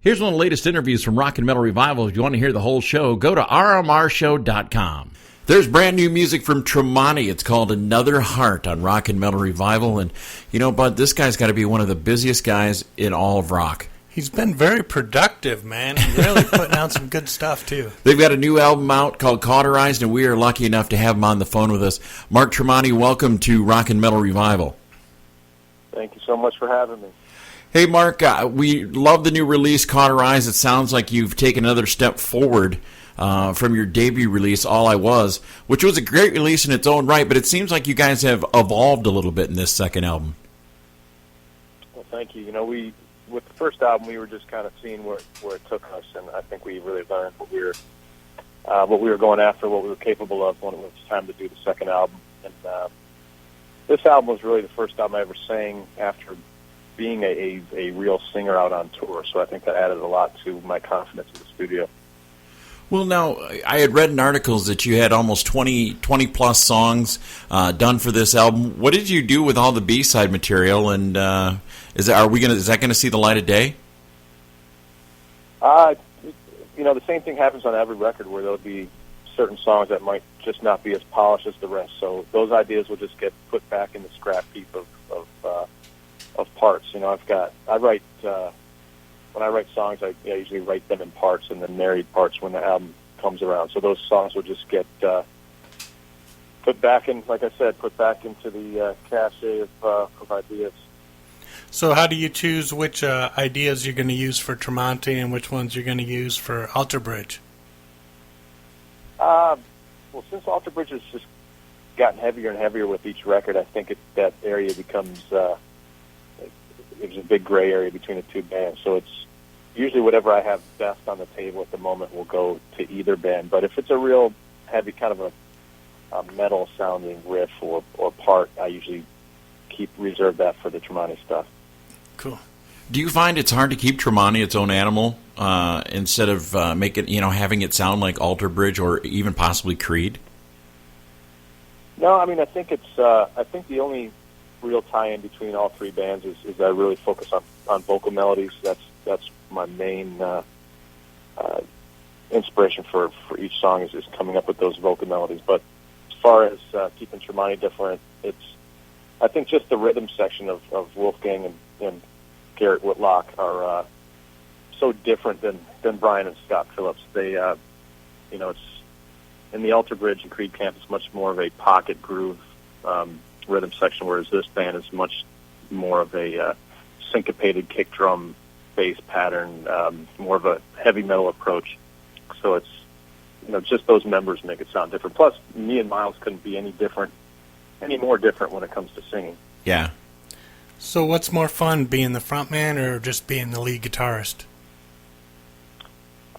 Here's one of the latest interviews from Rockin Metal Revival. If you want to hear the whole show, go to rmrshow.com. There's brand new music from Tremonti. It's called Another Heart on Rockin Metal Revival. And, you know, Bud, this guy's got to be one of the busiest guys in all of rock. He's been very productive, man. He's really putting out some good stuff, too. They've got a new album out called Cauterize, and we are lucky enough to have him on the phone with us. Mark Tremonti, welcome to Rockin Metal Revival. Thank you so much for having me. Hey, Mark, we love the new release, Cauterize. It sounds like you've taken another step forward from your debut release, All I Was, which was a great release in its own right, but it seems like you guys have evolved a little bit in this second album. Well, thank you. You know, with the first album, we were just kind of seeing where it took us, and I think we really learned what we were going after, what we were capable of when it was time to do the second album. And this album was really the first album I ever sang after being a real singer out on tour, so I think that added a lot to my confidence in the studio. Well, now, I had read in articles that you had almost 20-plus songs done for this album. What did you do with all the B-side material, and is that going to see the light of day? You know, the same thing happens on every record where there'll be certain songs that might just not be as polished as the rest, so those ideas will just get put back in the scrap heap of parts. You know, when I write songs, I usually write them in parts and then narrate parts when the album comes around. So those songs will just get put back in, like I said, put back into the cache of ideas. So how do you choose which ideas you're going to use for Tremonti and which ones you're going to use for Alter Bridge? Well, since Alter Bridge has just gotten heavier and heavier with each record, I think that area becomes there's a big gray area between the two bands. So it's usually whatever I have best on the table at the moment will go to either band. But if it's a real heavy kind of a metal-sounding riff or part, I usually reserve that for the Tremonti stuff. Cool. Do you find it's hard to keep Tremonti its own animal instead of having it sound like Alter Bridge or even possibly Creed? No, I mean, I think I think the only real tie-in between all three bands is I really focus on vocal melodies. That's my main inspiration for each song is coming up with those vocal melodies. But as far as keeping Tremonti different, I think just the rhythm section of Wolfgang and Garrett Whitlock are so different than Brian and Scott Phillips. They, it's in the Alter Bridge and Creed Camp, it's much more of a pocket groove rhythm section, whereas this band is much more of a syncopated kick drum bass pattern, more of a heavy metal approach. So it's, just those members make it sound different. Plus, me and Miles couldn't be any more different when it comes to singing. Yeah. So what's more fun, being the front man or just being the lead guitarist?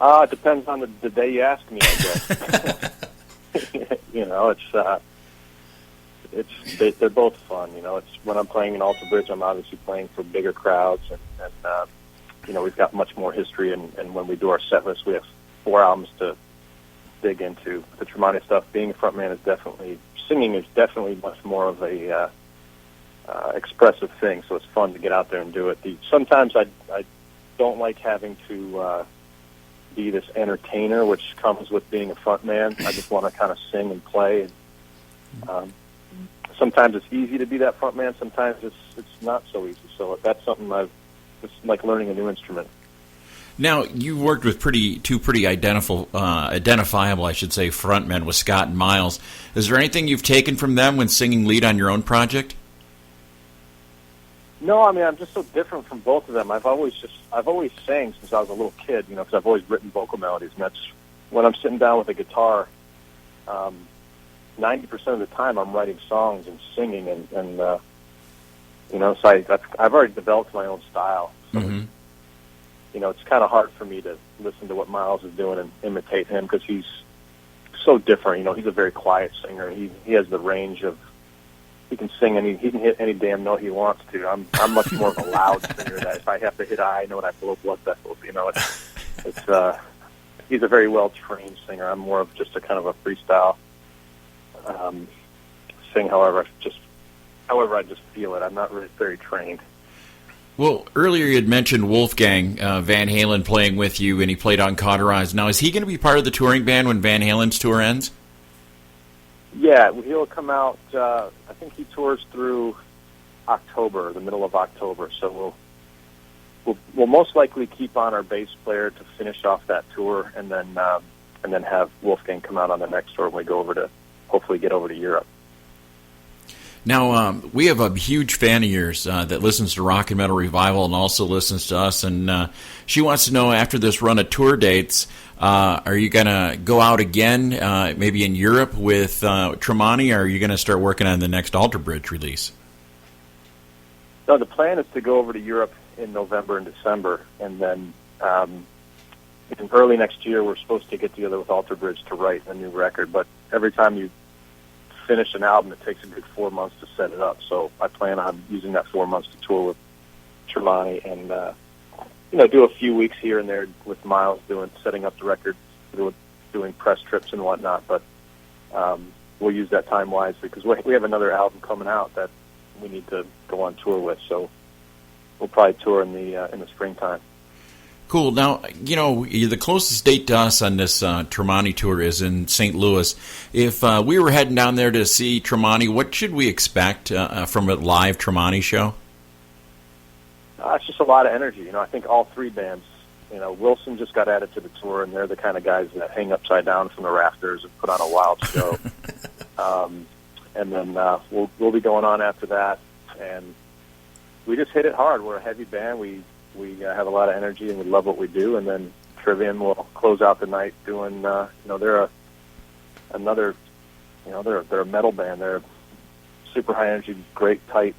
It depends on the day you ask me, I guess. They're both fun. It's when I'm playing in Alter Bridge, I'm obviously playing for bigger crowds, and we've got much more history. And when we do our set list, we have 4 albums to dig into. The Tremonti stuff, being a frontman singing is definitely much more of a expressive thing. So it's fun to get out there and do it. Sometimes I don't like having to be this entertainer, which comes with being a frontman. I just want to kind of sing and play. And, sometimes it's easy to be that front man. Sometimes it's not so easy. So that's something it's like learning a new instrument. Now, you worked with two pretty identifiable, I should say, frontmen with Scott and Miles. Is there anything you've taken from them when singing lead on your own project? No, I mean, I'm just so different from both of them. I've always sang since I was a little kid, because I've always written vocal melodies, and that's when I'm sitting down with a guitar. 90% of the time, I'm writing songs and singing, and so I've already developed my own style. So it's kind of hard for me to listen to what Miles is doing and imitate him because he's so different. He's a very quiet singer. He has the range of he can sing he can hit any damn note he wants to. I'm much more of a loud singer that if I have to hit a high note, I blow blood vessels. He's a very well trained singer. I'm more of just a kind of a freestyle. Sing however I just feel it. I'm not really very trained. Well, earlier you had mentioned Wolfgang Van Halen playing with you, and he played on Cauterize. Now, is he going to be part of the touring band when Van Halen's tour ends? Yeah, he'll come out. I think he tours through October, the middle of October. So we'll most likely keep on our bass player to finish off that tour, and then have Wolfgang come out on the next tour when we go over to hopefully get over to Europe. Now, we have a huge fan of yours that listens to Rockin Metal Revival and also listens to us, and she wants to know, after this run of tour dates, are you going to go out again, maybe in Europe with Tremonti, or are you going to start working on the next Alter Bridge release? No, the plan is to go over to Europe in November and December, and then in early next year we're supposed to get together with Alter Bridge to write a new record, but every time you finish an album, it takes a good 4 months to set it up. So I plan on using that 4 months to tour with Tremonti and do a few weeks here and there with Miles setting up the record, doing press trips and whatnot. But we'll use that time wisely because we have another album coming out that we need to go on tour with. So we'll probably tour in the springtime. Cool. Now, the closest date to us on this Tremonti tour is in St. Louis. If we were heading down there to see Tremonti, what should we expect from a live Tremonti show? It's just a lot of energy. I think all three bands, Wilson just got added to the tour, and they're the kind of guys that hang upside down from the rafters and put on a wild show. And then we'll be going on after that, and we just hit it hard. We're a heavy band. We have a lot of energy, and we love what we do. And then Trivium will close out the night doing. They're a metal band. They're super high energy, great, tight,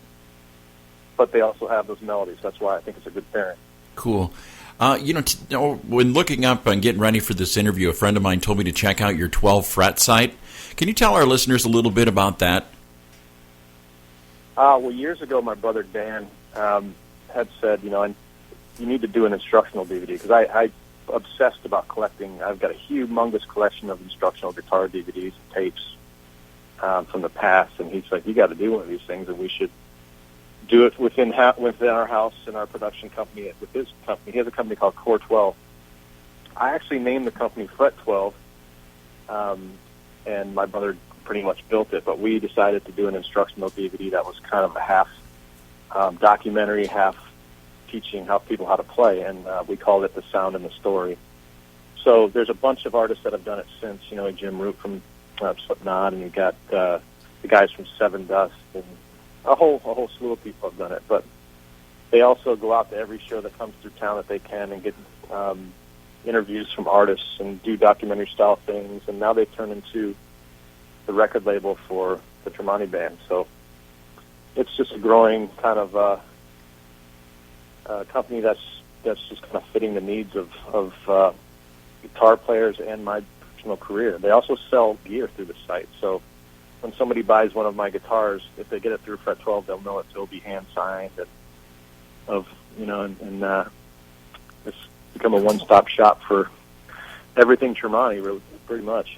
but they also have those melodies. That's why I think it's a good pairing. Cool. When looking up and getting ready for this interview, a friend of mine told me to check out your 12 fret site. Can you tell our listeners a little bit about that? Well, years ago, my brother Dan had said, you need to do an instructional DVD, because I obsessed about collecting. I've got a humongous collection of instructional guitar DVDs and tapes from the past, and he's like, you got to do one of these things, and we should do it within our house and our production company with his company. He has a company called Core 12. I actually named the company Fret 12, and my brother pretty much built it, but we decided to do an instructional DVD that was kind of a half documentary, half teaching people how to play, and we called it The Sound and the Story. So there's a bunch of artists that have done it since, Jim Root from Slipknot, and you got the guys from Seven Dust, and a whole slew of people have done it. But they also go out to every show that comes through town that they can and get interviews from artists and do documentary-style things, and now they've turned into the record label for the Tremonti band. So it's just a growing kind of company that's just kind of fitting the needs of guitar players and my personal career. They also sell gear through the site. So when somebody buys one of my guitars, if they get it through Fret 12, they'll know it'll be hand signed, and it's become a one-stop shop for everything Tremonti, really, pretty much.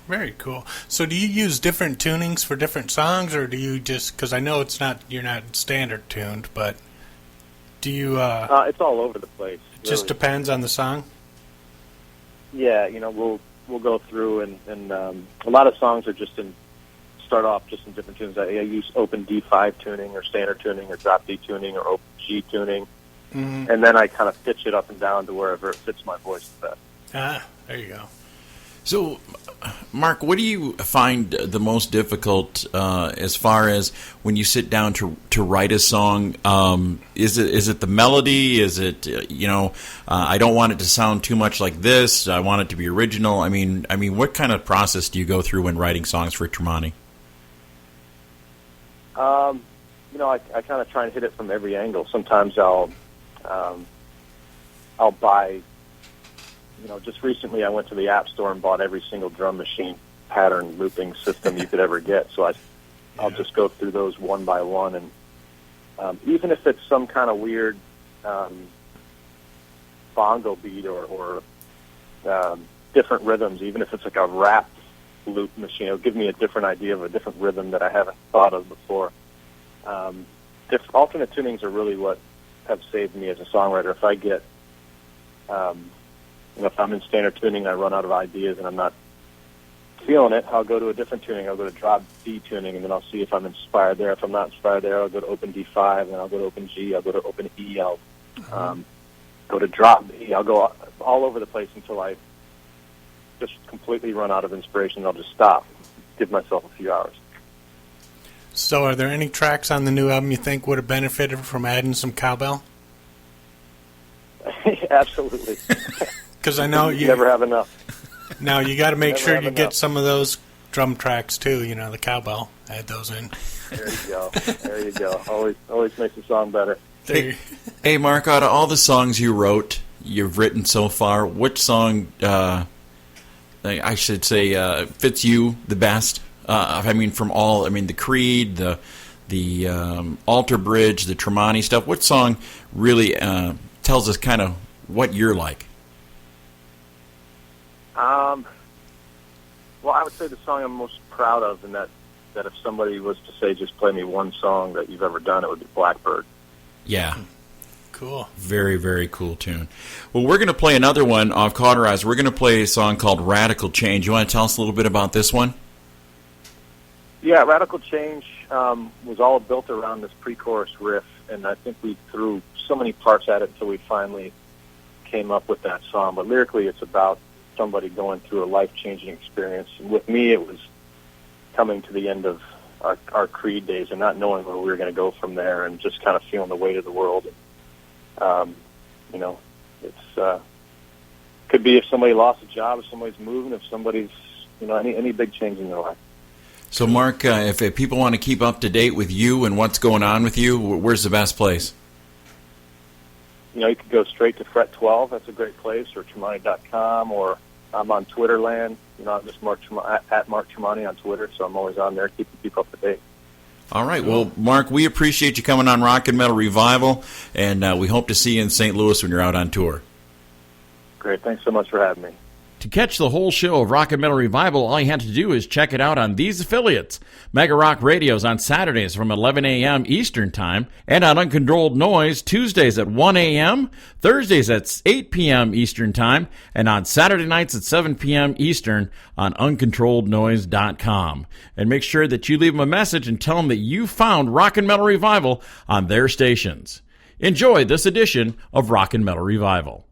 Very cool. So do you use different tunings for different songs, or do you just, because I know you're not standard tuned, but do you... it's all over the place. It just depends on the song? Yeah, we'll go through, and a lot of songs are start off just in different tunes. I use open D5 tuning, or standard tuning, or drop D tuning, or open G tuning, and then I kind of pitch it up and down to wherever it fits my voice the best. Ah, there you go. So, Mark, what do you find the most difficult as far as when you sit down to write a song? Is it the melody? Is it I don't want it to sound too much like this. I want it to be original. I mean, what kind of process do you go through when writing songs for Tremonti? I kind of try and hit it from every angle. Sometimes I'll buy. Just recently I went to the App Store and bought every single drum machine pattern looping system you could ever get. So I'll just go through those one by one, and even if it's some kind of weird bongo beat or different rhythms, even if it's like a rap loop machine, it'll give me a different idea of a different rhythm that I haven't thought of before. Alternate tunings are really what have saved me as a songwriter. If I get, if I'm in standard tuning, I run out of ideas and I'm not feeling it, I'll go to a different tuning. I'll go to drop D tuning, and then I'll see if I'm inspired there. If I'm not inspired there, I'll go to open D5, and then I'll go to open G. I'll go to open E. I'll go to drop B. I'll go all over the place until I just completely run out of inspiration. I'll just stop, give myself a few hours. So are there any tracks on the new album you think would have benefited from adding some cowbell? Absolutely. Because I know you never have enough. Now you got to make Never sure have you enough. get some of those drum tracks too. The cowbell. Add those in. There you go. There you go. Always makes the song better. Hey, Mark, out of all the songs you've written so far, which song, I should say, fits you the best? The Creed, the Alter Bridge, the Tremonti stuff. What song really tells us kind of what you're like? Well, I would say the song I'm most proud of, and that if somebody was to say, just play me one song that you've ever done, it would be Blackbird. Yeah. Cool. Very, very cool tune. Well, we're going to play another one off Cauterize. We're going to play a song called Radical Change. You want to tell us a little bit about this one? Yeah, Radical Change was all built around this pre-chorus riff, and I think we threw so many parts at it until we finally came up with that song. But lyrically, it's about somebody going through a life-changing experience. And with me, it was coming to the end of our Creed days and not knowing where we were going to go from there, and just kind of feeling the weight of the world. It's could be if somebody lost a job, if somebody's moving, if somebody's any big change in their life. So, Mark, if people want to keep up to date with you and what's going on with you, where's the best place? You could go straight to Fret 12. That's a great place, or Tremonti.com, or I'm on Twitter land. I'm just at Mark Tremonti on Twitter, so I'm always on there keeping people up to date. All right. Well, Mark, we appreciate you coming on Rockin Metal Revival, and we hope to see you in St. Louis when you're out on tour. Great. Thanks so much for having me. To catch the whole show of Rockin Metal Revival, all you have to do is check it out on these affiliates. Mega Rock Radio's on Saturdays from 11 a.m. Eastern Time, and on Uncontrolled Noise Tuesdays at 1 a.m., Thursdays at 8 p.m. Eastern Time, and on Saturday nights at 7 p.m. Eastern on UncontrolledNoise.com. And make sure that you leave them a message and tell them that you found Rockin Metal Revival on their stations. Enjoy this edition of Rockin Metal Revival.